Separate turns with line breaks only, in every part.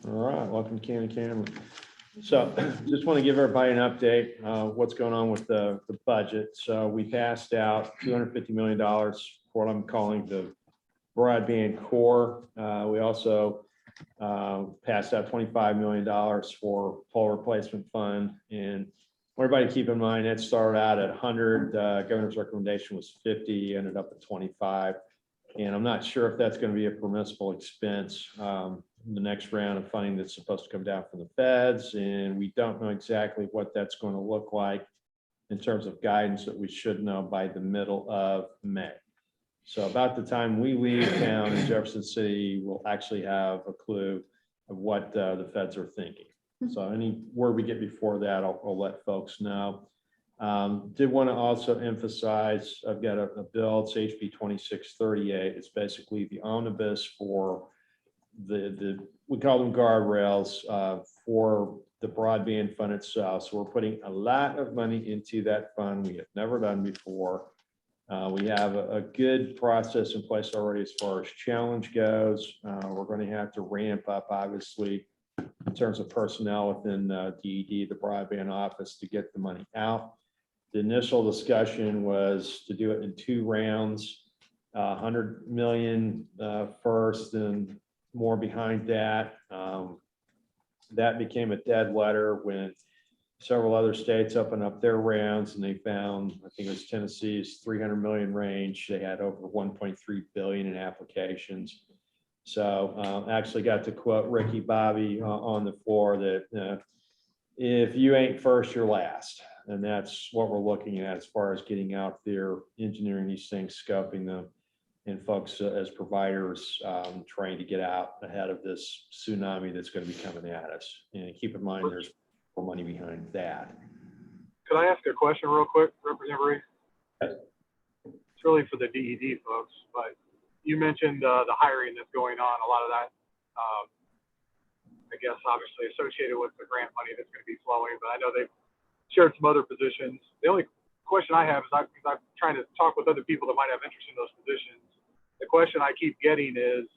All right, welcome to Cannon Camera. So just want to give everybody an update, what's going on with the budget. So we passed out $250 million for what I'm calling the broadband core. We also passed out $25 million for pole replacement fund. And everybody keep in mind, it started out at 100, governor's recommendation was 50, ended up at 25. And I'm not sure if that's going to be a permissible expense. The next round of funding that's supposed to come down from the feds, and we don't know exactly what that's going to look like in terms of guidance that we should know by the middle of May. So about the time we leave town in Jefferson City, we'll actually have a clue of what the feds are thinking. So any word we get before that, I'll let folks know. Did want to also emphasize, I've got a bill, it's HB 2638. It's basically the omnibus for we call them guardrails for the broadband fund itself. So we're putting a lot of money into that fund we have never done before. We have a good process in place already as far as challenge goes. We're going to have to ramp up, obviously, in terms of personnel within DED, the broadband office, to get the money out. The initial discussion was to do it in 2 rounds, 100 million first and more behind that. That became a dead letter when several other states opened up their rounds, and they found, I think it was Tennessee's 300 million range. They had over 1.3 billion in applications. So actually got to quote Ricky Bobby on the floor that if you ain't first, you're last. And that's what we're looking at as far as getting out there, engineering these things, scoping them, and folks as providers trying to get out ahead of this tsunami that's going to be coming at us. And keep in mind, there's more money behind that.
Could I ask a question real quick, Representative Reed?
Yes.
It's really for the DED folks, but you mentioned the hiring that's going on. A lot of that, I guess, obviously associated with the grant money that's going to be flowing, but I know they've shared some other positions. The only question I have is I'm trying to talk with other people that might have interest in those positions. The question I keep getting is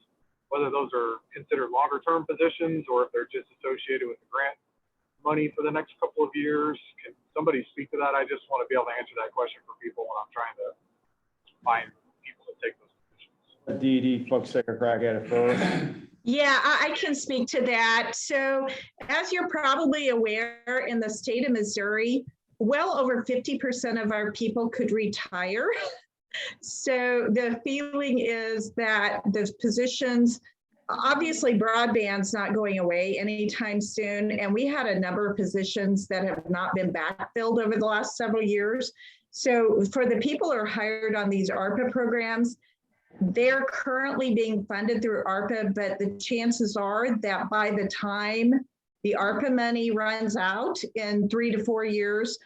whether those are considered longer term positions or if they're just associated with the grant money for the next couple of years. Can somebody speak to that? I just want to be able to answer that question for people when I'm trying to find people to take those positions.
DED folks take a crack at it first.
Yeah, I can speak to that. So as you're probably aware, in the state of Missouri, well over 50% of our people could retire. So the feeling is that the positions, obviously broadband's not going away anytime soon. And we had a number of positions that have not been backfilled over the last several years. So for the people who are hired on these ARPA programs, they're currently being funded through ARPA, but the chances are that by the time the ARPA money runs out in 3 to 4 years,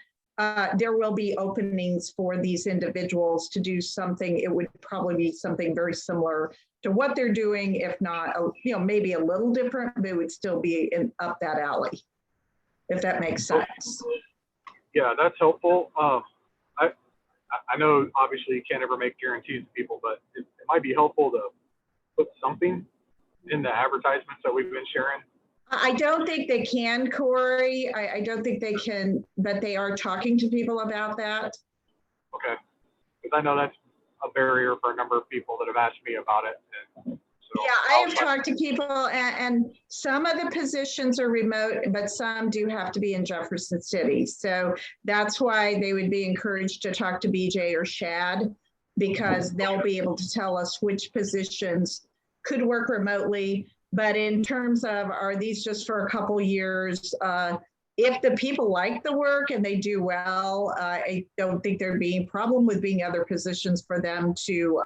there will be openings for these individuals to do something. It would probably be something very similar to what they're doing, if not, maybe a little different, but it would still be up that alley, if that makes sense.
Yeah, that's helpful. I know obviously you can't ever make guarantees to people, but it might be helpful to put something in the advertisements that we've been sharing.
I don't think they can, Corey. I don't think they can, but they are talking to people about that.
Okay, because I know that's a barrier for a number of people that have asked me about it. And so
yeah, I have talked to people, and some of the positions are remote, but some do have to be in Jefferson City. So that's why they would be encouraged to talk to BJ or Shad, because they'll be able to tell us which positions could work remotely. But in terms of, are these just for a couple years? If the people like the work and they do well, I don't think there'd be a problem with being other positions for them to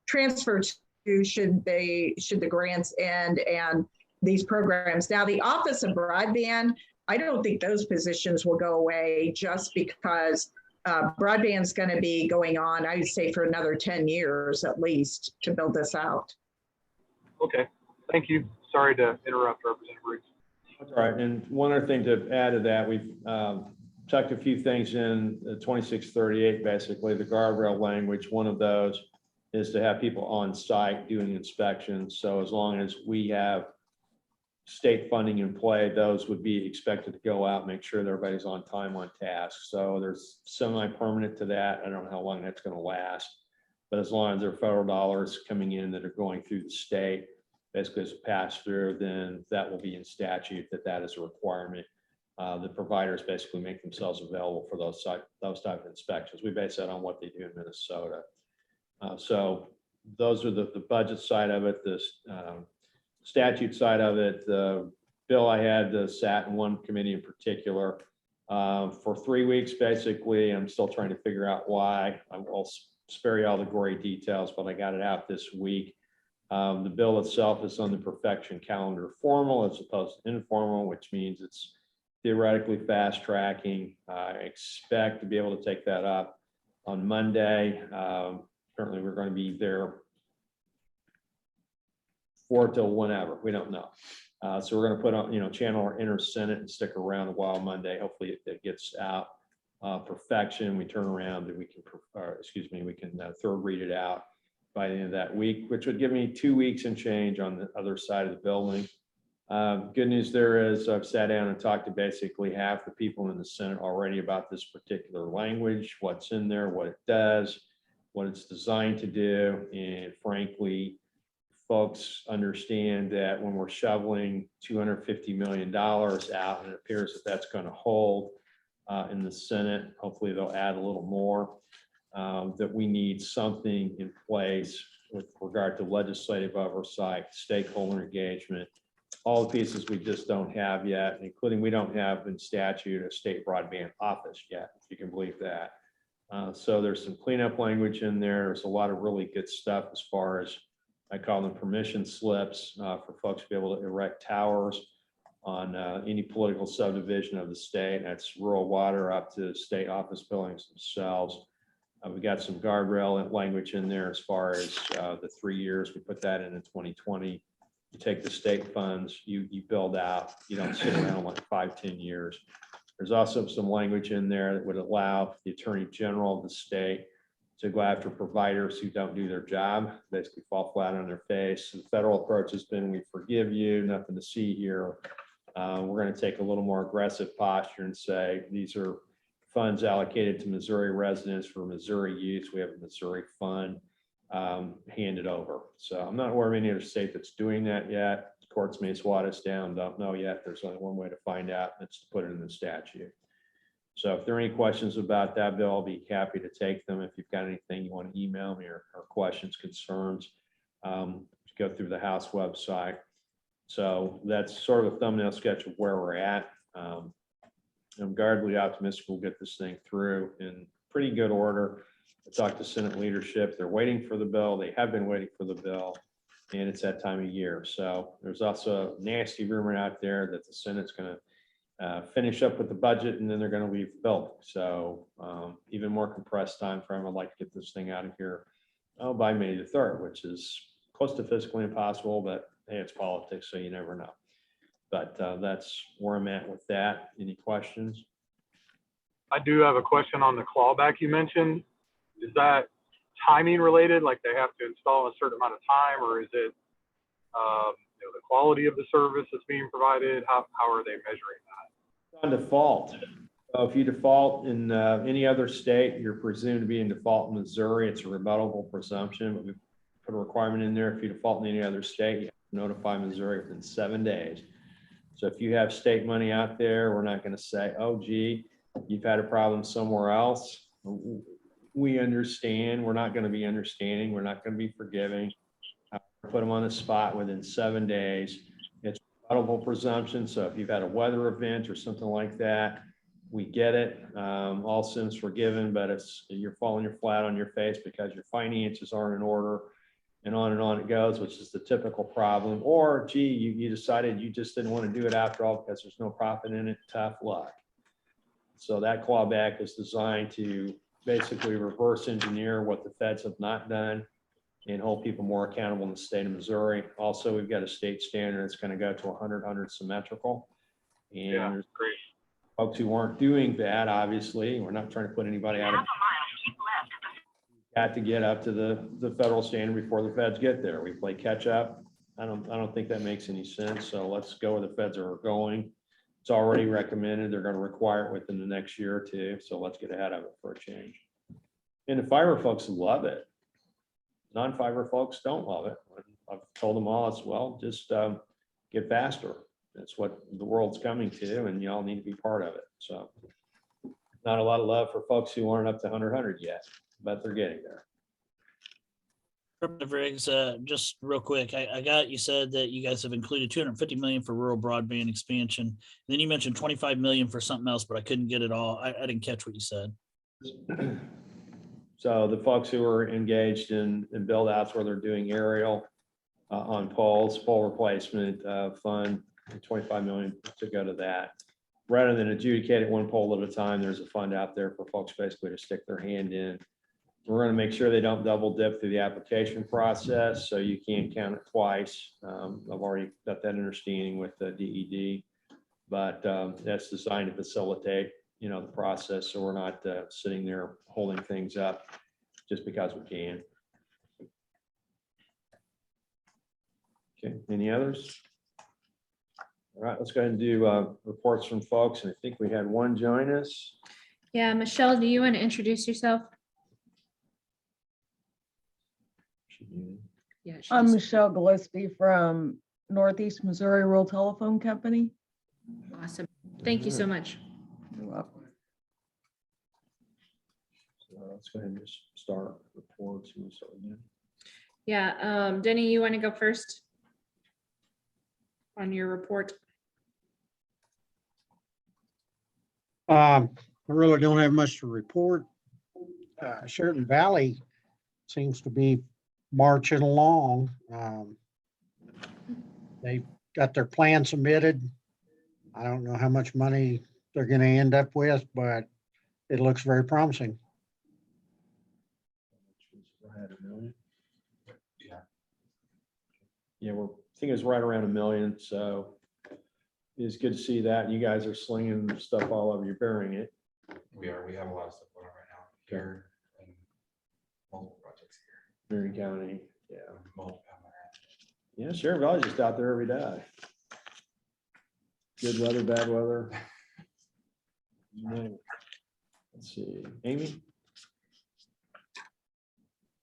transfer to should the grants end and these programs. Now, the Office of Broadband, I don't think those positions will go away just because broadband's going to be going on, I would say, for another 10 years at least to build this out.
Okay. Thank you. Sorry to interrupt, Representative Reed.
That's all right. And one other thing to add to that, we've tucked a few things in 2638, basically the guardrail language. One of those is to have people on site doing inspections. So as long as we have state funding in play, those would be expected to go out, make sure that everybody's on time, on task. So there's semi-permanent to that. I don't know how long that's going to last, but as long as there are federal dollars coming in that are going through the state, basically as a pass through, then that will be in statute that is a requirement. The providers basically make themselves available for those type of inspections. We base that on what they do in Minnesota. So those are the budget side of it. This statute side of it, the bill I had sat in one committee in particular for 3 weeks. Basically, I'm still trying to figure out why. I'll spare you all the gory details, but I got it out this week. The bill itself is on the perfection calendar formal as opposed to informal, which means it's theoretically fast tracking. I expect to be able to take that up on Monday. Currently, we're going to be there 4 till whenever, we don't know. So we're going to put on, channel our inner Senate and stick around a while Monday. Hopefully it gets out perfection. We turn around and we can, we can third read it out by the end of that week, which would give me 2 weeks and change on the other side of the building. Good news there is I've sat down and talked to basically half the people in the Senate already about this particular language, what's in there, what it does, what it's designed to do. And frankly, folks understand that when we're shoveling $250 million out, and it appears that that's going to hold in the Senate, hopefully they'll add a little more, that we need something in place with regard to legislative oversight, stakeholder engagement, all the pieces we just don't have yet, including we don't have in statute a state broadband office yet, if you can believe that. So there's some cleanup language in there. There's a lot of really good stuff as far as, I call them permission slips for folks to be able to erect towers on any political subdivision of the state. That's rural water up to state office buildings themselves. We got some guardrail language in there as far as the 3 years. We put that in 2020. You take the state funds, you build out, you don't sit around like 5-10 years. There's also some language in there that would allow the Attorney General of the state to go after providers who don't do their job, basically fall flat on their face. The federal approach has been, we forgive you, nothing to see here. We're going to take a little more aggressive posture and say, these are funds allocated to Missouri residents for Missouri use. We have a Missouri fund, hand it over. So I'm not aware of any other state that's doing that yet. Courts may swat us down, don't know yet. There's only one way to find out, and it's to put it in the statute. So if there are any questions about that bill, I'll be happy to take them. If you've got anything you want to email me or questions, concerns, go through the House website. So that's sort of a thumbnail sketch of where we're at. I'm guardedly optimistic we'll get this thing through in pretty good order. I talked to Senate leadership. They're waiting for the bill. They have been waiting for the bill, and it's that time of year. So there's also a nasty rumor out there that the Senate's going to finish up with the budget, and then they're going to leave the building. So even more compressed time frame. I'd like to get this thing out of here by May the 3rd, which is close to physically impossible, but hey, it's politics, so you never know. But that's where I'm at with that. Any questions?
I do have a question on the clawback you mentioned. Is that timing related? Like they have to install a certain amount of time, or is it the quality of the service that's being provided? How are they measuring that?
On default. So if you default in any other state, you're presumed to be in default in Missouri. It's a rebuttable presumption, but we put a requirement in there. If you default in any other state, you have to notify Missouri within 7 days. So if you have state money out there, we're not going to say, oh, gee, you've had a problem somewhere else. We understand. We're not going to be understanding. We're not going to be forgiving. Put them on the spot within 7 days. It's a rebuttable presumption. So if you've had a weather event or something like that, we get it. All sins forgiven, but you're falling flat on your face because your finances aren't in order, and on it goes, which is the typical problem. Or, gee, you decided you just didn't want to do it after all because there's no profit in it. Tough luck. So that clawback is designed to basically reverse engineer what the feds have not done and hold people more accountable in the state of Missouri. Also, we've got a state standard that's going to go to 100 symmetrical. And
Yeah,
there's
great.
folks who aren't doing that, obviously. We're not trying to put anybody out of got to get up to the federal standard before the feds get there. We play catch up. I don't think that makes any sense. So let's go where the feds are going. It's already recommended. They're going to require it within the next year or two. So let's get ahead of it for a change. And the fiber folks love it. Non-fiber folks don't love it. I've told them all as well, just get faster. That's what the world's coming to, and y'all need to be part of it. So not a lot of love for folks who aren't up to 100 yet, but they're getting there.
Representative Riggs, just real quick, I got, you said that you guys have included 250 million for rural broadband expansion. Then you mentioned 25 million for something else, but I couldn't get it all. I didn't catch what you said.
So the folks who are engaged in build outs where they're doing aerial on poles, pole replacement fund, 25 million to go to that. Rather than adjudicate it one pole at a time, there's a fund out there for folks basically to stick their hand in. We're going to make sure they don't double dip through the application process, so you can't count it twice. I've already got that understanding with the DED, but that's designed to facilitate, the process, so we're not sitting there holding things up just because we can. Okay, any others? All right, let's go ahead and do reports from folks, and I think we had one join us.
Yeah, Michelle, do you want to introduce yourself? Yeah.
I'm Michelle Gillespie from Northeast Missouri Rural Telephone Company.
Awesome. Thank you so much.
You're welcome.
So let's go ahead and just start reports. And we'll start again.
Yeah, Denny, you want to go first on your report?
I really don't have much to report. Sheridan Valley seems to be marching along. They got their plan submitted. I don't know how much money they're going to end up with, but it looks very promising.
Right at $1 million. Yeah, I think it's right around $1 million. So it's good to see that. You guys are slinging stuff all over. You're burying it.
We are. We have a lot of stuff going on right now here and multiple projects here.
Marion County. Yeah.
Multiple.
Yeah, Sheridan Valley's just out there every day. Good weather, bad weather. Let's see, Amy.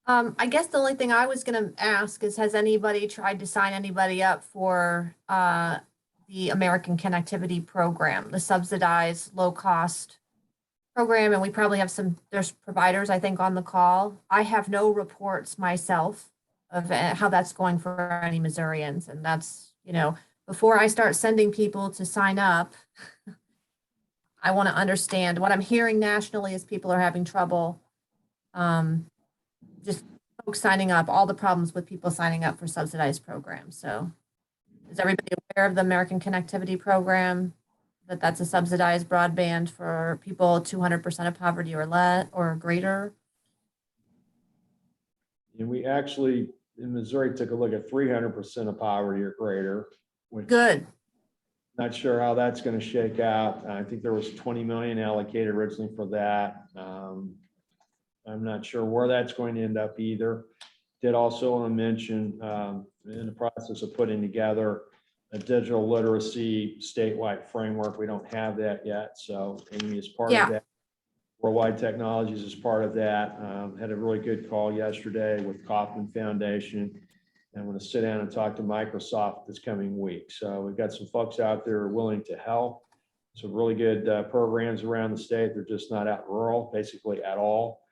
I guess the only thing I was going to ask is, has anybody tried to sign anybody up for the American Connectivity Program, the subsidized low-cost program? And we probably have there's providers, I think, on the call. I have no reports myself of how that's going for any Missourians. And that's, before I start sending people to sign up, I want to understand. What I'm hearing nationally is people are having trouble. Just folks signing up, all the problems with people signing up for subsidized programs. So is everybody aware of the American Connectivity Program, that's a subsidized broadband for people 200% of poverty or less or greater?
And we actually, in Missouri, took a look at 300% of poverty or greater. Which
Good.
Not sure how that's going to shake out. I think there was 20 million allocated originally for that. I'm not sure where that's going to end up either. Did also want to mention in the process of putting together a digital literacy statewide framework. We don't have that yet. So Amy is part of that. Worldwide Technologies is part of that. Had a really good call yesterday with Kauffman Foundation. And I'm going to sit down and talk to Microsoft this coming week. So we've got some folks out there willing to help. Some really good programs around the state. They're just not out rural, basically at all.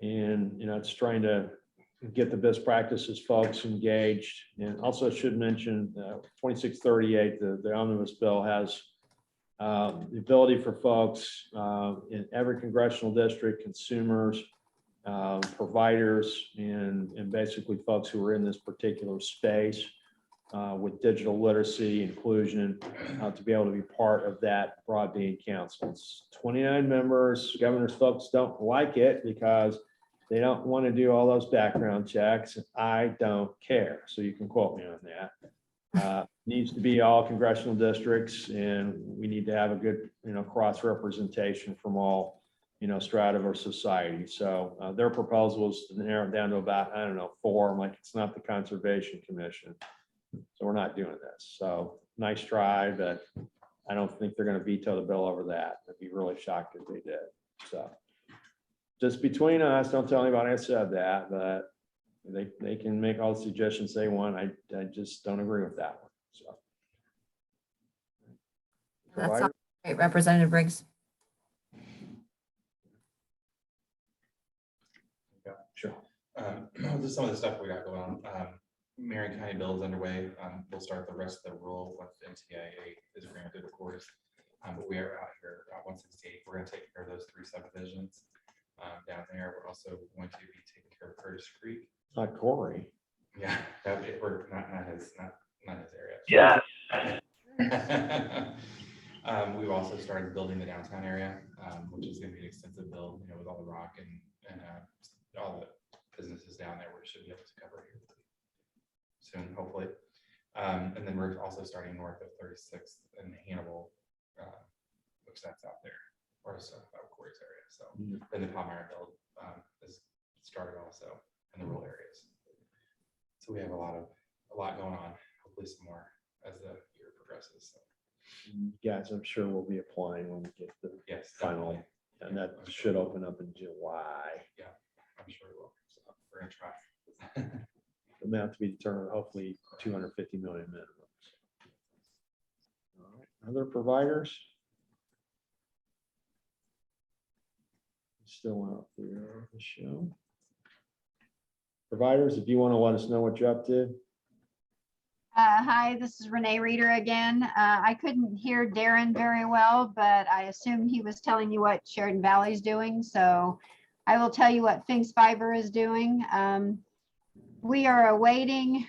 And, it's trying to get the best practices folks engaged. And also should mention 2638, the omnibus bill has the ability for folks in every congressional district, consumers, providers, and basically folks who are in this particular space with digital literacy inclusion to be able to be part of that broadband council. It's 29 members. Governor's folks don't like it because they don't want to do all those background checks. I don't care. So you can quote me on that. Needs to be all congressional districts, and we need to have a good, cross representation from all, strata of our society. So their proposal is to narrow it down to about, 4. I'm like, it's not the Conservation Commission. So we're not doing this. So nice try, but I don't think they're gonna veto the bill over that. I'd be really shocked if they did. So just between us, don't tell anybody I said that, but they can make all the suggestions they want. I just don't agree with that one, so.
That
Provider?
sounds great, Representative Briggs.
Sure.
Just some of the stuff we got going on. Marion County bill is underway. We'll start the rest of the rural once the NTIA is granted, of course. But we are out here at 168. We're going to take care of those 3 subdivisions down there. We're also going to be taking care of Curtis Creek.
Not Corey.
Yeah, we're not his area.
Yes.
We've also started building the downtown area, which is going to be an extensive build, with all the rock and all the businesses down there. We should be able to cover here soon, hopefully. And then we're also starting north of 36th in Hannibal, which that's out there, or so Corey's area. So then the Palmyra build is started also in the rural areas. So we have a lot going on. Hopefully some more as the year progresses. So.
Guys, I'm sure we'll be applying when we get the
Yes,
final,
definitely.
and that should open up in July.
Yeah, I'm sure we will. So we're gonna try.
Amount to be determined, hopefully 250 million minimum. All right, other providers? Still out there, Michelle. Providers, if you want to let us know what you're up to.
Hi, this is Renee Reeder again. I couldn't hear Darren very well, but I assume he was telling you what Sheridan Valley is doing. So I will tell you what Finks Fiber is doing. We are awaiting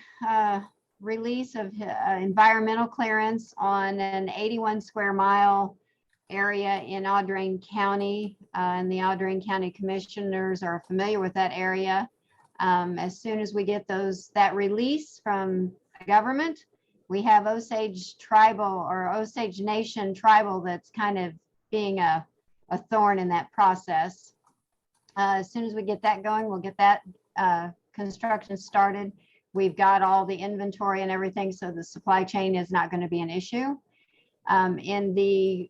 release of environmental clearance on an 81 square mile area in Audrain County, and the Audrain County commissioners are familiar with that area. As soon as we get that release from the government, we have Osage Tribal or Osage Nation Tribal that's kind of being a thorn in that process. As soon as we get that going, we'll get that construction started. We've got all the inventory and everything, so the supply chain is not going to be an issue. In the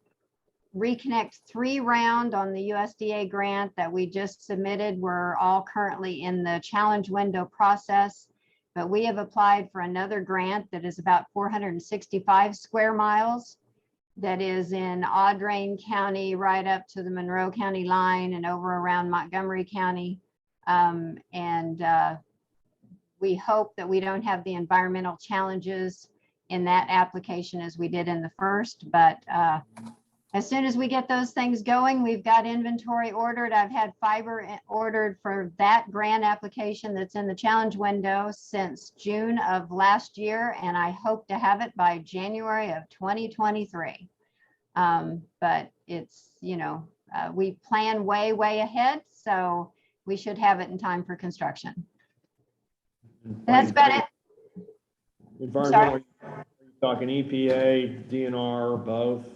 Reconnect 3 round on the USDA grant that we just submitted, we're all currently in the challenge window process, but we have applied for another grant that is about 465 square miles that is in Audrain County right up to the Monroe County line and over around Montgomery County. We hope that we don't have the environmental challenges in that application as we did in the first, but as soon as we get those things going, we've got inventory ordered. I've had fiber ordered for that grant application that's in the challenge window since June of last year, and I hope to have it by January of 2023. But it's, we plan way ahead, so we should have it in time for construction. And that's about it.
Environmental, talking EPA, DNR, both?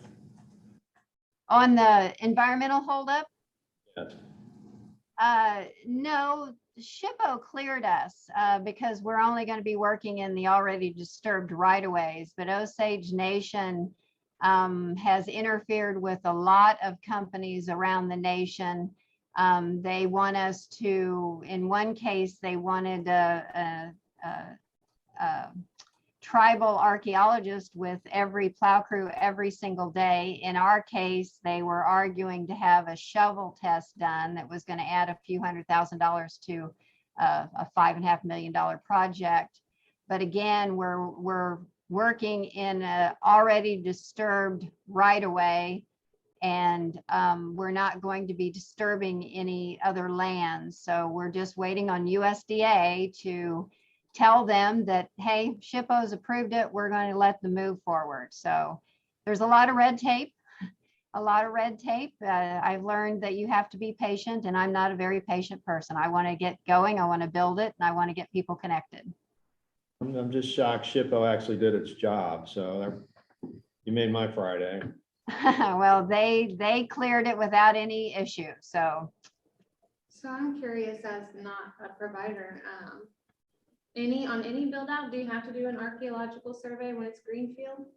On the environmental holdup?
Yes.
No, SHPO cleared us because we're only going to be working in the already disturbed right-of-ways, but Osage Nation has interfered with a lot of companies around the nation. They want us to, in one case, they wanted a tribal archaeologist with every plow crew every single day. In our case, they were arguing to have a shovel test done that was going to add a few $100,000 to a $5.5 million project. But again, we're working in a already disturbed right-of-way, and we're not going to be disturbing any other lands. So we're just waiting on USDA to tell them that, hey, SHPO's approved it, we're going to let them move forward. So there's a lot of red tape, I've learned that you have to be patient, and I'm not a very patient person. I want to get going, I want to build it, and I want to get people connected.
I'm just shocked SHPO actually did its job, so you made my Friday.
Well, they cleared it without any issue, so.
So I'm curious, as not a provider,
On any build out, do you have to do an archaeological survey when it's greenfield?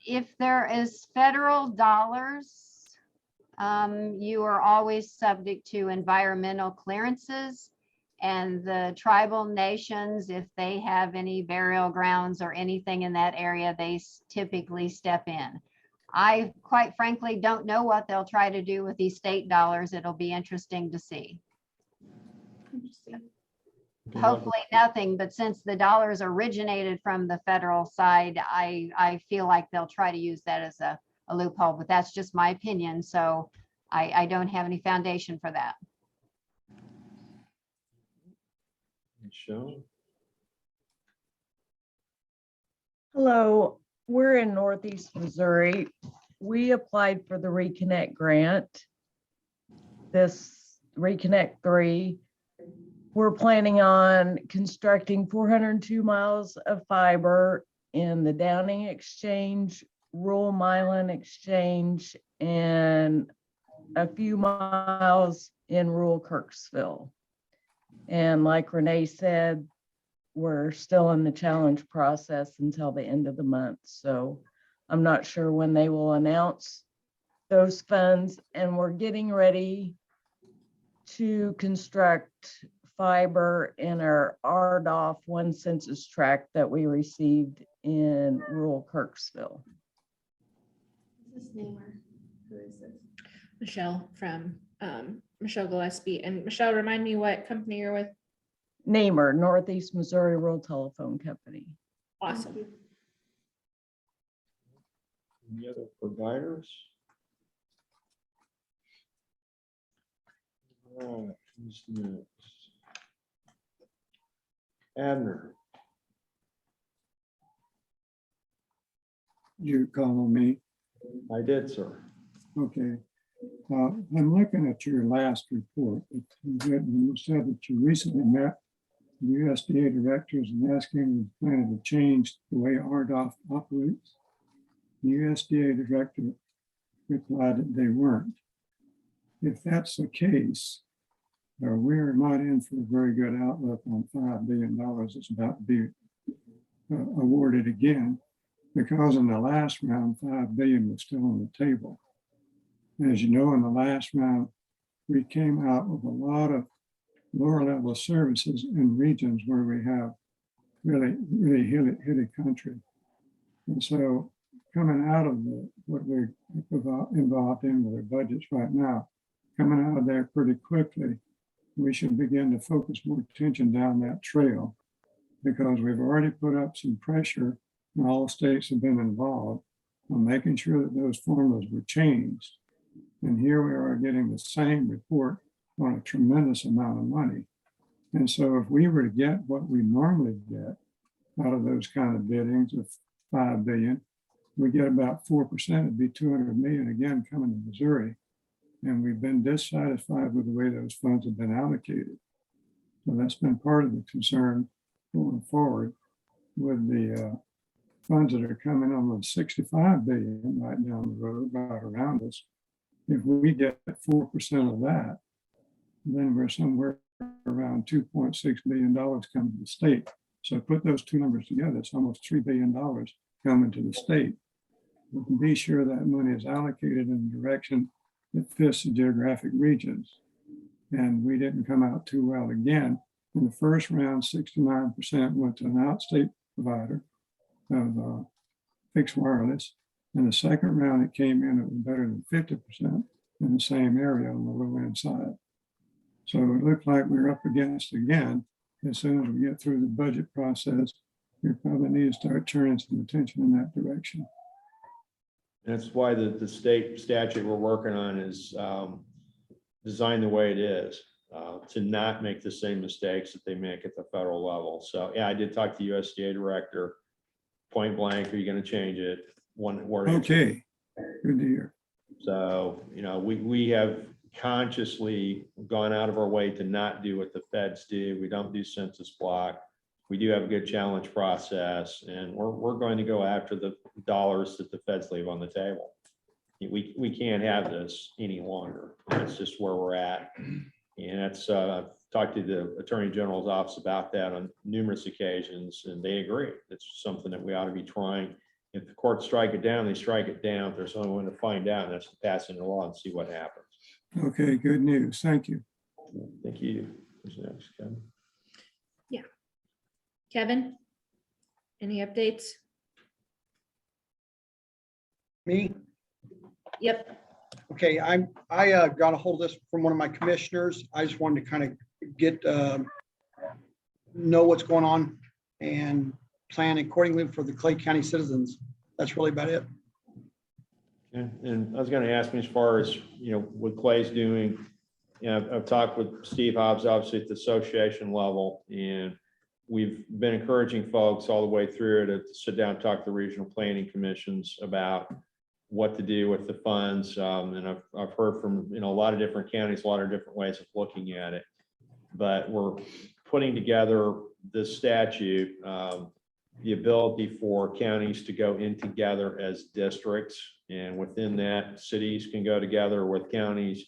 If there is federal dollars, you are always subject to environmental clearances. And the tribal nations, if they have any burial grounds or anything in that area, they typically step in. I quite frankly don't know what they'll try to do with these state dollars. It'll be interesting to see.
Interesting.
Hopefully nothing, but since the dollars originated from the federal side, I feel like they'll try to use that as a loophole, but that's just my opinion. So I don't have any foundation for that.
Michelle?
Hello, we're in Northeast Missouri. We applied for the Reconnect grant. This Reconnect 3. We're planning on constructing 402 miles of fiber in the Downing Exchange, Rural Milan Exchange, and a few miles in rural Kirksville. And like Renee said, we're still in the challenge process until the end of the month. So I'm not sure when they will announce those funds, and we're getting ready to construct fiber in our RDOF 1 census tract that we received in rural Kirksville.
This is Namer. Who is this? Michelle from Michelle Gillespie. And Michelle, remind me what company you're with.
NAMER, Northeast Missouri Rural Telephone Company.
Awesome.
Any other providers? All right, who's next? Abner.
You call on me?
I did, sir.
Okay. I'm looking at your last report. You said that you recently met the USDA directors and asking them planning to change the way RDOF operates. The USDA director replied that they weren't. If that's the case, we're not in for a very good outlook on $5 billion that's about to be awarded again, because in the last round, $5 billion was still on the table. As you know, in the last round, we came out with a lot of lower level services in regions where we have really hilly country. And so coming out of what we're involved in with our budgets right now, coming out of there pretty quickly, we should begin to focus more attention down that trail, because we've already put up some pressure, and all states have been involved on making sure that those formulas were changed. And here we are getting the same report on a tremendous amount of money. And so if we were to get what we normally get out of those kind of biddings of $5 billion, we get about 4%, it'd be 200 million again coming to Missouri. And we've been dissatisfied with the way those funds have been allocated. So that's been part of the concern going forward with the funds that are coming on with 65 billion right down the road, right around us. If we get 4% of that, then we're somewhere around $2.6 billion coming to the state. So put those two numbers together, it's almost $3 billion coming to the state. We can be sure that money is allocated in a direction that fits the geographic regions. And we didn't come out too well again. In the first round, 69% went to an outstate provider of fixed wireless. In the second round, it came in, it was better than 50% in the same area on the low end side. So it looked like we were up against again. As soon as we get through the budget process, we probably need to start turning some attention in that direction.
That's why the state statute we're working on is designed the way it is, to not make the same mistakes that they make at the federal level. So yeah, I did talk to the USDA director, point blank, are you going to change it? One word.
Okay, good to hear.
So, we have consciously gone out of our way to not do what the feds do. We don't do census block. We do have a good challenge process, and we're going to go after the dollars that the feds leave on the table. We can't have this any longer. That's just where we're at. And that's talked to the Attorney General's office about that on numerous occasions, and they agree. It's something that we ought to be trying. If the courts strike it down, they strike it down. If there's only one to find out, and that's to pass into law and see what happens.
Okay, good news. Thank you.
Thank you. Who's next, Kevin?
Kevin? Any updates?
Me?
Yep.
Okay, I got a hold of this from one of my commissioners. I just wanted to kind of get, know what's going on and plan accordingly for the Clay County citizens. That's really about it.
And I was going to ask me as far as, what Clay's doing. I've talked with Steve Hobbs, obviously at the association level, and we've been encouraging folks all the way through to sit down and talk to the regional planning commissions about what to do with the funds. And I've heard from, a lot of different counties, a lot of different ways of looking at it. But we're putting together this statute, the ability for counties to go in together as districts. And within that, cities can go together with counties,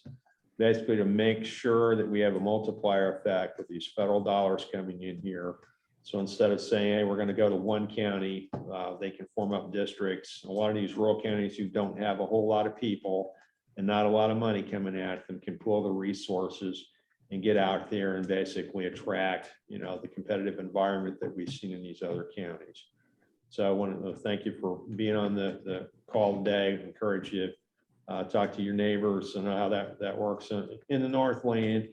basically to make sure that we have a multiplier effect with these federal dollars coming in here. So instead of saying, hey, we're going to go to one county, they can form up districts. A lot of these rural counties who don't have a whole lot of people and not a lot of money coming at them can pull the resources and get out there and basically attract, the competitive environment that we've seen in these other counties. So I want to thank you for being on the call today. Encourage you to talk to your neighbors and know how that works in the Northland.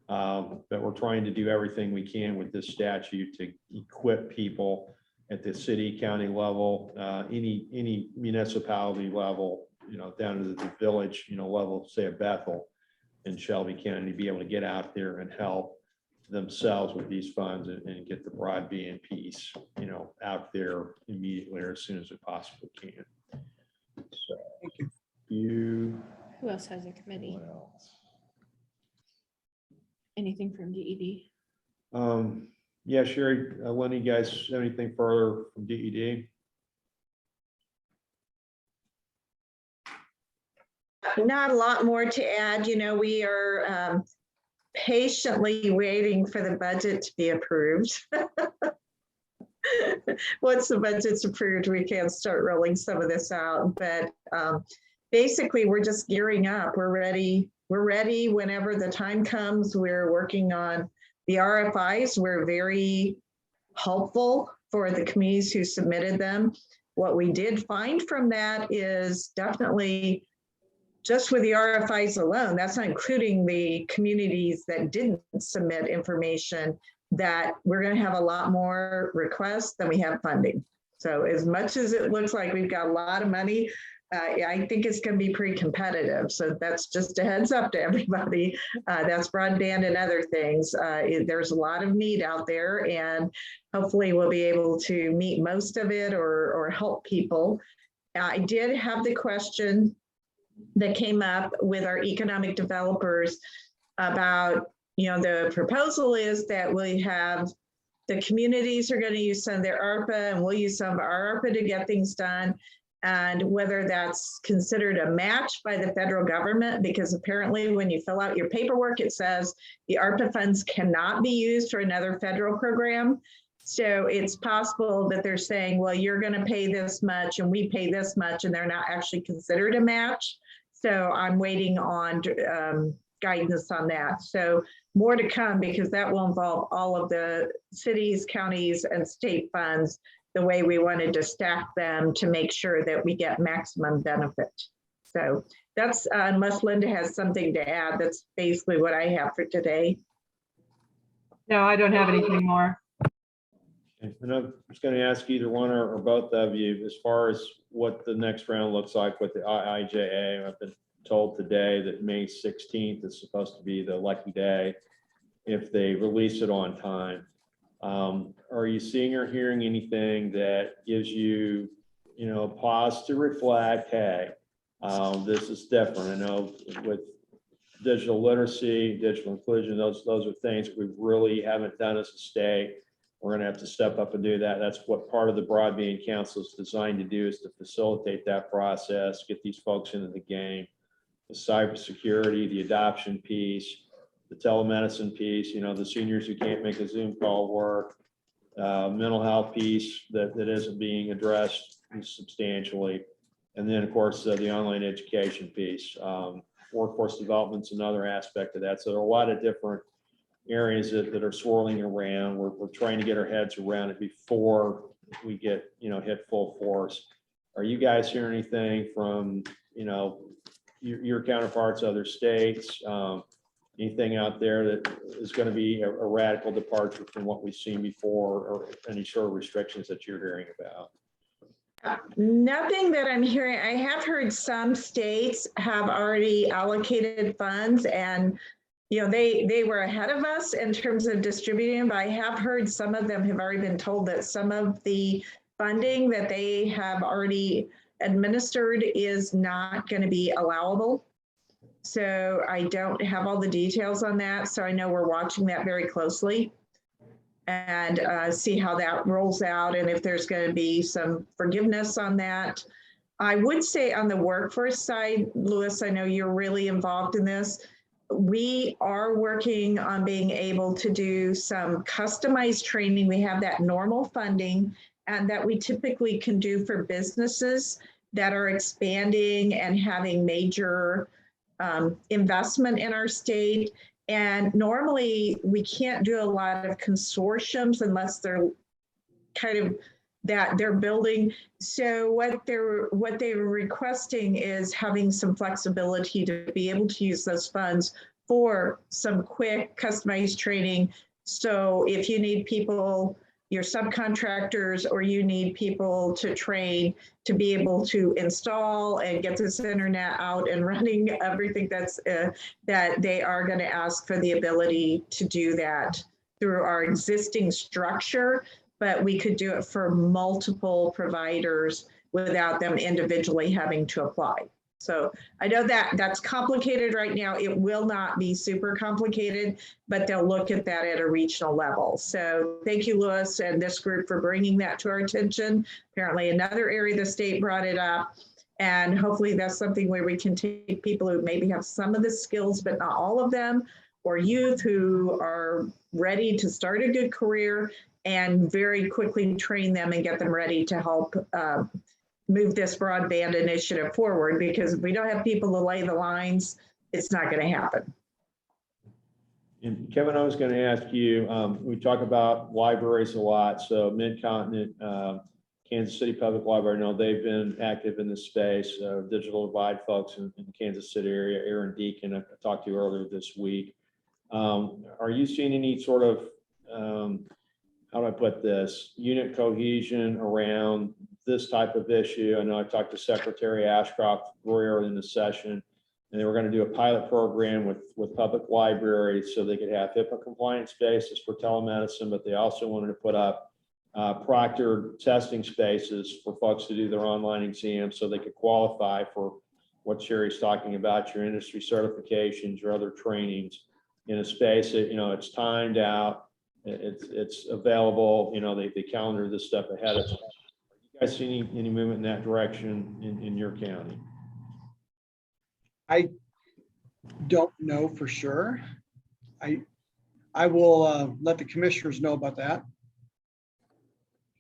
But we're trying to do everything we can with this statute to equip people at the city, county level, any municipality level, down to the village, level, say of Bethel and Shelby County, to be able to get out there and help themselves with these funds and get the broadband piece, out there immediately or as soon as it possibly can. So
Thank you.
Who else has a committee?
What else?
Anything from DED?
Yeah, Sherry, Lenny, you guys have anything further from DED?
Not a lot more to add. We are patiently waiting for the budget to be approved. Once the budget's approved, we can start rolling some of this out. But basically, we're just gearing up. We're ready. We're ready whenever the time comes. We're working on the RFIs. We're very hopeful for the communities who submitted them. What we did find from that is definitely just with the RFIs alone, that's not including the communities that didn't submit information, that we're going to have a lot more requests than we have funding. So as much as it looks like we've got a lot of money, I think it's going to be pretty competitive. So that's just a heads up to everybody. That's broadband and other things. There's a lot of need out there, and hopefully we'll be able to meet most of it or help people. I did have the question that came up with our economic developers about, the proposal is that we have the communities are going to use some of their ARPA and we'll use some of our ARPA to get things done. And whether that's considered a match by the federal government, because apparently when you fill out your paperwork, it says the ARPA funds cannot be used for another federal program. So it's possible that they're saying, well, you're going to pay this much and we pay this much, and they're not actually considered a match. So I'm waiting on guidance on that. So more to come, because that will involve all of the cities, counties, and state funds, the way we wanted to stack them to make sure that we get maximum benefit. So that's, unless Linda has something to add, that's basically what I have for today.
No, I don't have anything more.
And I'm just going to ask either one or both of you, as far as what the next round looks like with the IIJA. I've been told today that May 16th is supposed to be the lucky day if they release it on time. Are you seeing or hearing anything that gives you, pause to reflect, hey, this is different? I know with digital literacy, digital inclusion, those are things we really haven't done as a state. We're going to have to step up and do that. That's what part of the Broadband Council is designed to do, is to facilitate that process, get these folks into the game, the cybersecurity, the adoption piece, the telemedicine piece, the seniors who can't make a Zoom call work, mental health piece that isn't being addressed substantially. And then, of course, the online education piece. Workforce development's another aspect of that. So there are a lot of different areas that are swirling around. We're trying to get our heads around it before we get, hit full force. Are you guys hearing anything from, your counterparts, other states? Anything out there that is going to be a radical departure from what we've seen before, or any sort of restrictions that you're hearing about?
Nothing that I'm hearing. I have heard some states have already allocated funds, and they were ahead of us in terms of distributing, but I have heard some of them have already been told that some of the funding that they have already administered is not going to be allowable. So I don't have all the details on that. So I know we're watching that very closely and see how that rolls out, and if there's going to be some forgiveness on that. I would say on the workforce side, Louis, I know you're really involved in this. We are working on being able to do some customized training. We have that normal funding, and that we typically can do for businesses that are expanding and having major investment in our state. And normally we can't do a lot of consortiums unless they're kind of that they're building. So what they're requesting is having some flexibility to be able to use those funds for some quick customized training. So if you need people, your subcontractors, or you need people to train to be able to install and get this internet out and running, everything that they are going to ask for the ability to do that through our existing structure, but we could do it for multiple providers without them individually having to apply. So I know that that's complicated right now. It will not be super complicated, but they'll look at that at a regional level. So thank you, Louis, and this group for bringing that to our attention. Apparently another area the state brought it up, and hopefully that's something where we can take people who maybe have some of the skills, but not all of them, or youth who are ready to start a good career, and very quickly train them and get them ready to help move this broadband initiative forward, because if we don't have people to lay the lines, it's not going to happen.
And Kevin, I was going to ask you, we talk about libraries a lot. So Mid-Continent, Kansas City Public Library, I know they've been active in this space, digital divide folks in the Kansas City area. Aaron Deacon, I talked to you earlier this week. Are you seeing any sort of, how do I put this, unit cohesion around this type of issue? I know I talked to Secretary Ashcroft earlier in the session, and they were going to do a pilot program with public libraries so they could have HIPAA compliant spaces for telemedicine, but they also wanted to put up proctored testing spaces for folks to do their online exams so they could qualify for what Sherry's talking about, your industry certifications, your other trainings in a space that, it's timed out, it's available, they calendar this stuff ahead of time. You guys see any movement in that direction in your county?
I don't know for sure. I will let the commissioners know about that.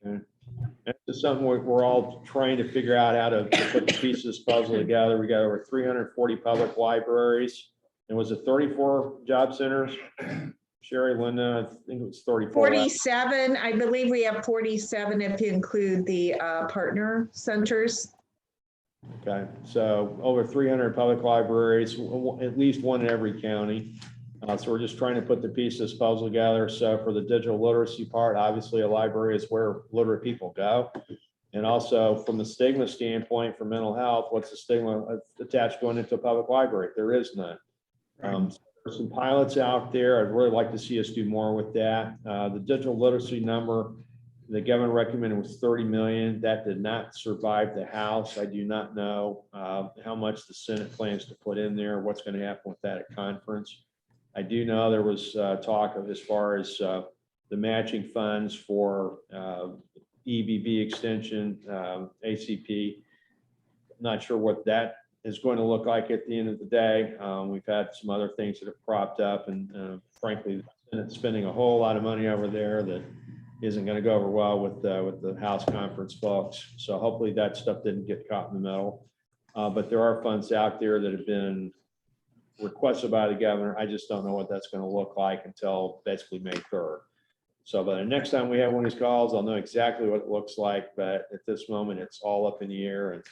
Okay. That's just something we're all trying to figure out how to put the pieces puzzle together. We got over 340 public libraries, and was it 34 job centers? Sherry, Linda, I think it was 34.
47, I believe we have 47 if you include the partner centers.
Okay, so over 300 public libraries, at least one in every county. So we're just trying to put the pieces puzzle together. So for the digital literacy part, obviously a library is where literate people go. And also from the stigma standpoint for mental health, what's the stigma attached going into a public library? There is none. So there's some pilots out there. I'd really like to see us do more with that. The digital literacy number, the governor recommended was 30 million. That did not survive the House. I do not know how much the Senate plans to put in there, what's going to happen with that at conference. I do know there was talk of as far as the matching funds for EBB extension, ACP. Not sure what that is going to look like at the end of the day. We've had some other things that have propped up, and frankly, it's spending a whole lot of money over there that isn't going to go over well with the House conference folks. So hopefully that stuff didn't get caught in the middle. But there are funds out there that have been requested by the governor. I just don't know what that's going to look like until basically May 3rd. So by the next time we have one of these calls, I'll know exactly what it looks like. But at this moment, it's all up in the air. And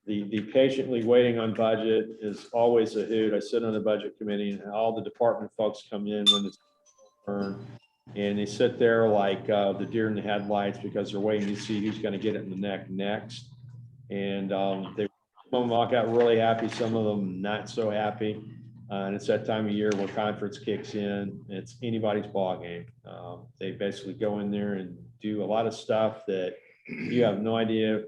the patiently waiting on budget is always a hoot. I sit on the budget committee, and all the department folks come in when it's turn, and they sit there like the deer in the headlights because they're waiting to see who's going to get it in the neck next. And some of them all got really happy, some of them not so happy. And it's that time of year where conference kicks in. It's anybody's ball game. They basically go in there and do a lot of stuff that you have no idea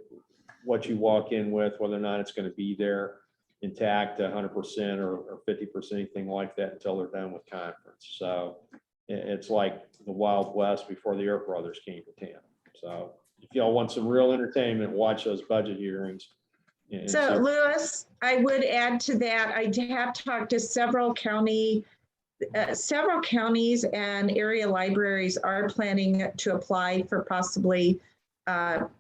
what you walk in with, whether or not it's going to be there intact 100% or 50%, anything like that, until they're done with conference. So it's like the Wild West before the Earp Brothers came to town. So if y'all want some real entertainment, watch those budget hearings.
So Louis, I would add to that, I have talked to several counties and area libraries are planning to apply for possibly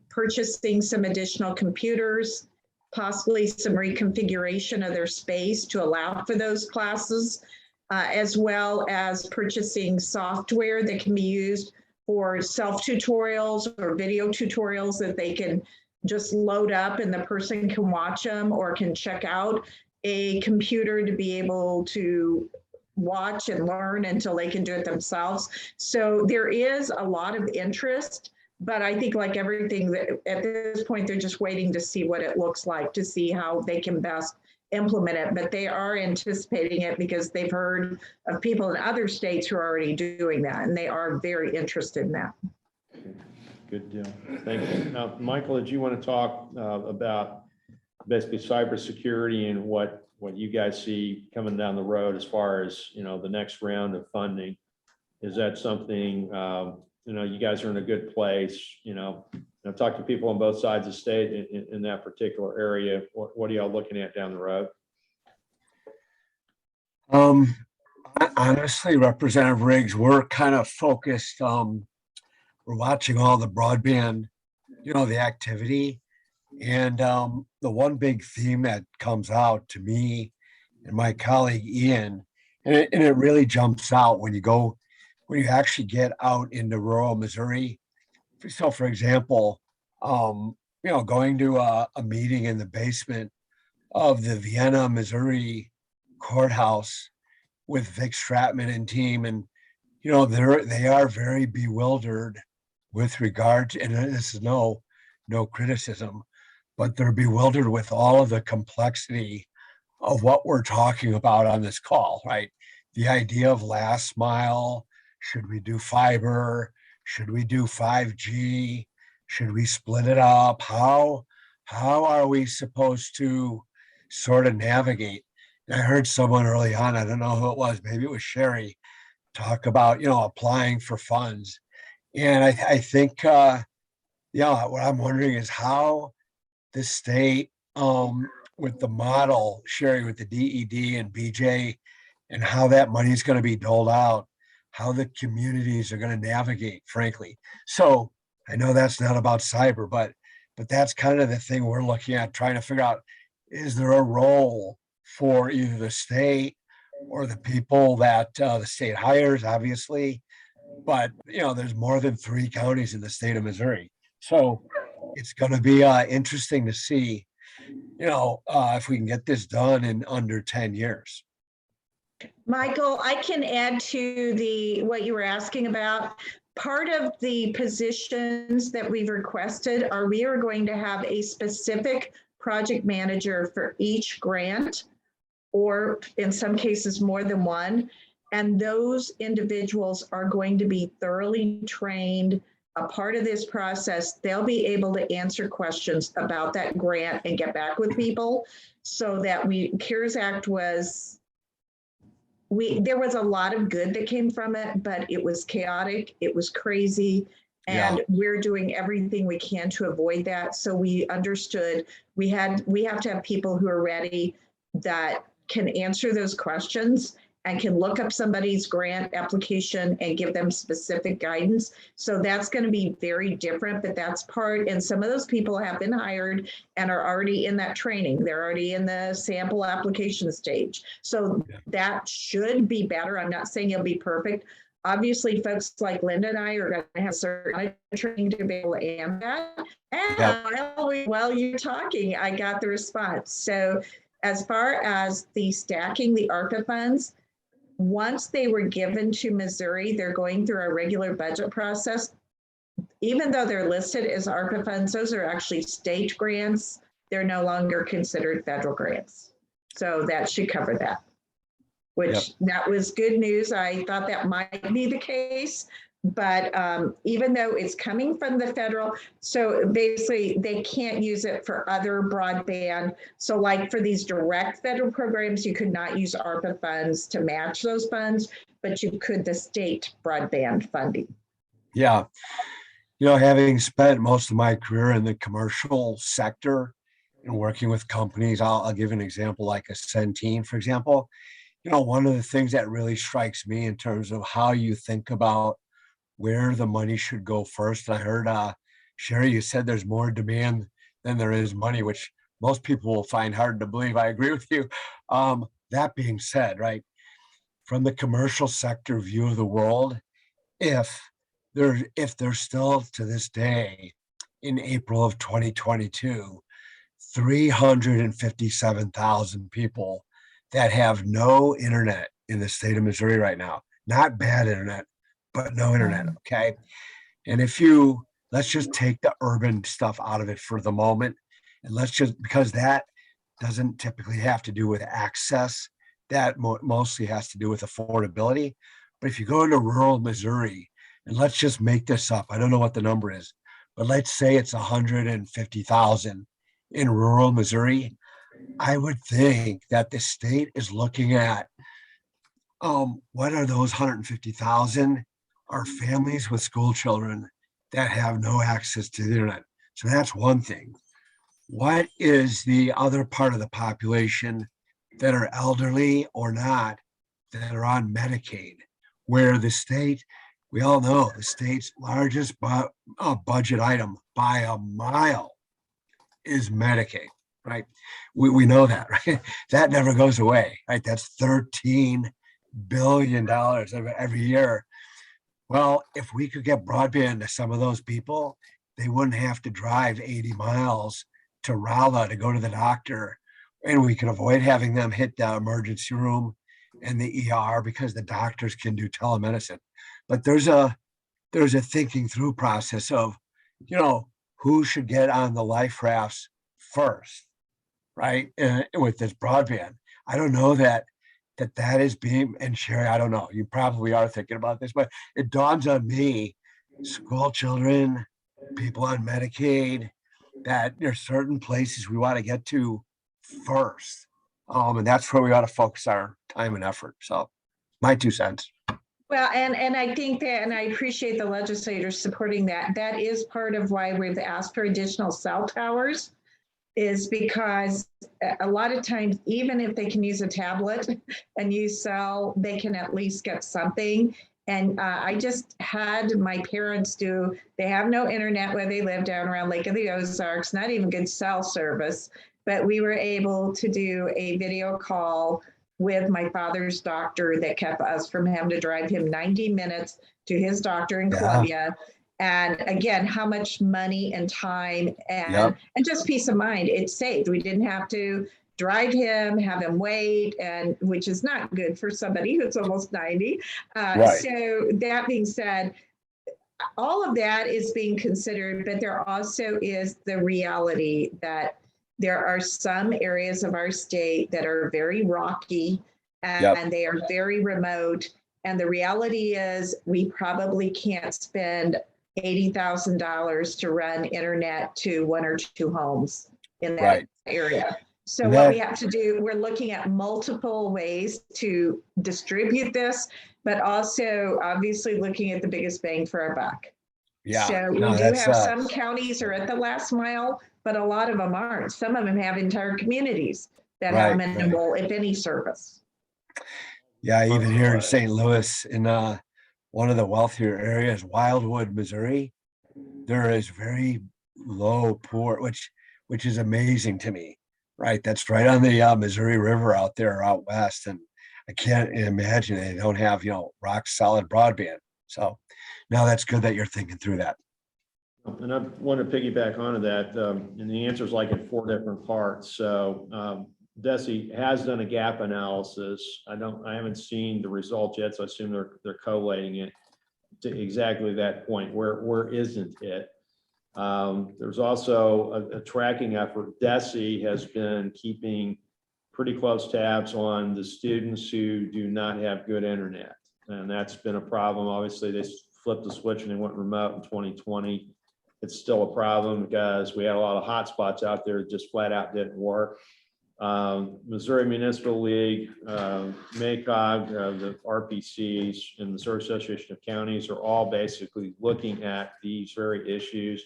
purchasing some additional computers, possibly some reconfiguration of their space to allow for those classes, as well as purchasing software that can be used for self-tutorials or video tutorials that they can just load up and the person can watch them or can check out a computer to be able to watch and learn until they can do it themselves. So there is a lot of interest, but I think like everything that at this point, they're just waiting to see what it looks like, to see how they can best implement it. But they are anticipating it because they've heard of people in other states who are already doing that, and they are very interested in that.
Good deal. Thank you. Now, Michael, did you want to talk about basically cybersecurity and what you guys see coming down the road as far as, the next round of funding? Is that something, you guys are in a good place, talk to people on both sides of the state in that particular area. What are y'all looking at down the road?
Honestly, Representative Riggs, we're kind of focused, we're watching all the broadband, the activity. And the one big theme that comes out to me and my colleague Ian, and it really jumps out when you actually get out into rural Missouri. So for example, going to a meeting in the basement of the Vienna, Missouri courthouse with Vic Stratman and team, and they are very bewildered with regard to, and this is no criticism, but they're bewildered with all of the complexity of what we're talking about on this call, right? The idea of last mile, should we do fiber? Should we do 5G? Should we split it up? How are we supposed to sort of navigate? And I heard someone early on, I don't know who it was, maybe it was Sherry, talk about, applying for funds. And I think, what I'm wondering is how the state, with the model, Sherry, with the DED and BJ, and how that money is going to be doled out, how the communities are going to navigate, frankly. So I know that's not about cyber, but that's kind of the thing we're looking at, trying to figure out, is there a role for either the state or the people that the state hires, obviously, but there's more than 3 counties in the state of Missouri. So it's going to be interesting to see, if we can get this done in under 10 years.
Michael, I can add to what you were asking about. Part of the positions that we've requested are we are going to have a specific project manager for each grant, or in some cases more than one. And those individuals are going to be thoroughly trained. A part of this process, they'll be able to answer questions about that grant and get back with people, so that CARES Act there was a lot of good that came from it, but it was chaotic, it was crazy, And we're doing everything we can to avoid that. So we understood we have to have people who are ready that can answer those questions and can look up somebody's grant application and give them specific guidance. So that's going to be very different, but that's part, and some of those people have been hired and are already in that training. They're already in the sample application stage. So that should be better. I'm not saying it'll be perfect. Obviously, folks like Linda and I are going to have certain training to be able to answer that. And while you're talking, I got the response. So as far as the stacking the ARPA funds, once they were given to Missouri, they're going through our regular budget process. Even though they're listed as ARPA funds, those are actually state grants. They're no longer considered federal grants. So that should cover that, which that was good news. I thought that might be the case, but even though it's coming from the federal, so basically they can't use it for other broadband. So like for these direct federal programs, you could not use ARPA funds to match those funds, but you could the state broadband funding.
Yeah. You know, having spent most of my career in the commercial sector and working with companies, I'll give an example like a Centene, for example. You know, one of the things that really strikes me in terms of how you think about where the money should go first. I heard, Sherry, you said there's more demand than there is money, which most people will find hard to believe. I agree with you. That being said, right, from the commercial sector view of the world, if there's still to this day in April of 2022, 357,000 people that have no internet in the state of Missouri right now, not bad internet, but no internet. Okay. And let's just take the urban stuff out of it for the moment. And because that doesn't typically have to do with access, that mostly has to do with affordability. But if you go into rural Missouri, and let's just make this up, I don't know what the number is, but let's say it's 150,000 in rural Missouri, I would think that the state is looking at what are those 150,000 are families with school children that have no access to the internet. So that's one thing. What is the other part of the population that are elderly or not that are on Medicaid, where the state, we all know the state's largest budget item by a mile is Medicaid, right? We know that, right? That never goes away, right? That's $13 billion every year. Well, if we could get broadband to some of those people, they wouldn't have to drive 80 miles to Rolla to go to the doctor. And we can avoid having them hit the emergency room and the ER because the doctors can do telemedicine. But there's a thinking through process of, you know, who should get on the life rafts first, right? With this broadband. I don't know that is being, and Sherry, I don't know, you probably are thinking about this, but it dawns on me, school children, people on Medicaid, that there's certain places we want to get to first. And that's where we ought to focus our time and effort. So my 2 cents.
Well, and I think that, and I appreciate the legislators supporting that. That is part of why we've asked for additional cell towers, is because a lot of times, even if they can use a tablet and use cell, they can at least get something. And I just had my parents they have no internet where they live down around Lake of the Ozarks, not even good cell service, but we were able to do a video call with my father's doctor that kept us from having to drive him 90 minutes to his doctor in Columbia. And again, how much money and time and just peace of mind it saved. We didn't have to drive him, have him wait, and which is not good for somebody who's almost 90. So that being said, all of that is being considered, but there also is the reality that there are some areas of our state that are very rocky and they are very remote. And the reality is we probably can't spend $80,000 to run internet to 1 or 2 homes in that area. So what we have to do, we're looking at multiple ways to distribute this, but also obviously looking at the biggest bang for our buck.
Yeah,
So we
no,
do
that's,
have some counties are at the last mile, but a lot of them aren't. Some of them have entire communities that have
right, right.
minimal, if any, service.
Yeah, even here in St. Louis, in one of the wealthier areas, Wildwood, Missouri, there is very low poor, which is amazing to me. Right, that's right on the Missouri River out there out west, and I can't imagine they don't have rock solid broadband. So now that's good that you're thinking through that.
And I want to piggyback onto that, and the answer is like in 4 different parts. So DESI has done a gap analysis. I haven't seen the results yet, so I assume they're collating it to exactly that point. Where isn't it? There's also a tracking effort. DESI has been keeping pretty close tabs on the students who do not have good internet, and that's been a problem. Obviously, they flipped the switch and they went remote in 2020. It's still a problem because we had a lot of hotspots out there that just flat out didn't work. Missouri Municipal League, MACOG, the RPCs, and the Missouri Association of Counties are all basically looking at these very issues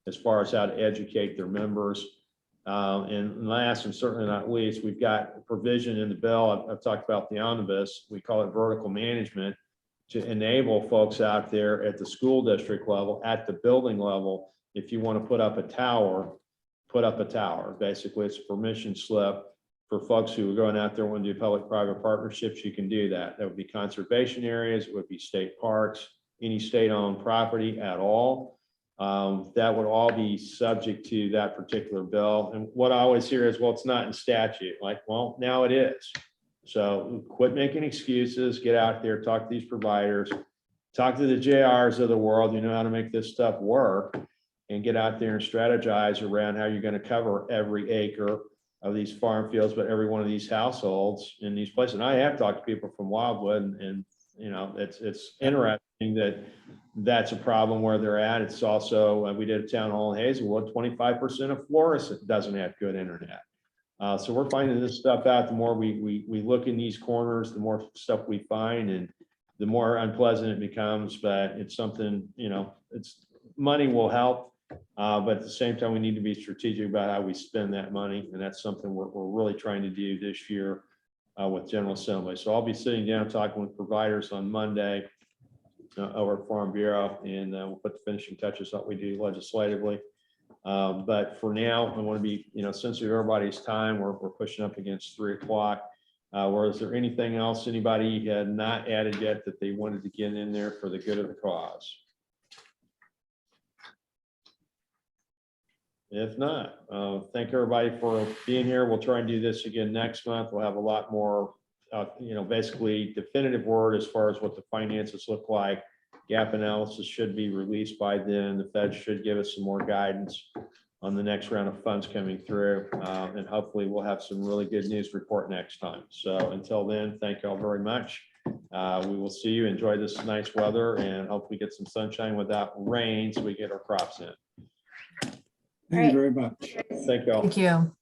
as far as how to educate their members. And last and certainly not least, we've got a provision in the bill. I've talked about the omnibus. We call it vertical management, to enable folks out there at the school district level, at the building level, if you want to put up a tower, put up a tower. Basically, it's a permission slip for folks who are going out there want to do public-private partnerships. You can do that. That would be conservation areas, it would be state parks, any state-owned property at all. That would all be subject to that particular bill. And what I always hear is, well, it's not in statute. Like, well, now it is. So quit making excuses, get out there, talk to these providers, talk to the JRs of the world, you know how to make this stuff work, and get out there and strategize around how you're going to cover every acre of these farm fields, but every one of these households in these places. And I have talked to people from Wildwood, and it's interesting that that's a problem where they're at. It's also, we did a town hall in Hazelwood, 25% of Florissant doesn't have good internet. So we're finding this stuff out. The more we look in these corners, the more stuff we find, and the more unpleasant it becomes. But it's something, it's money will help, but at the same time, we need to be strategic about how we spend that money, and that's something we're really trying to do this year with General Assembly. So I'll be sitting down talking with providers on Monday over at Farm Bureau, and we'll put the finishing touches on what we do legislatively. But for now, I want to be, sensitive to everybody's time. We're pushing up against 3 o'clock. Is there anything else anybody had not added yet that they wanted to get in there for the good of the cause? If not, thank everybody for being here. We'll try and do this again next month. We'll have a lot more, basically definitive word as far as what the finances look like. Gap analysis should be released by then. The Fed should give us some more guidance on the next round of funds coming through. And hopefully we'll have some really good news report next time. So until then, thank you all very much. We will see you. Enjoy this nice weather and hopefully get some sunshine without rain so we get our crops in.
Thank you very much.
Thank you all.
Thank you.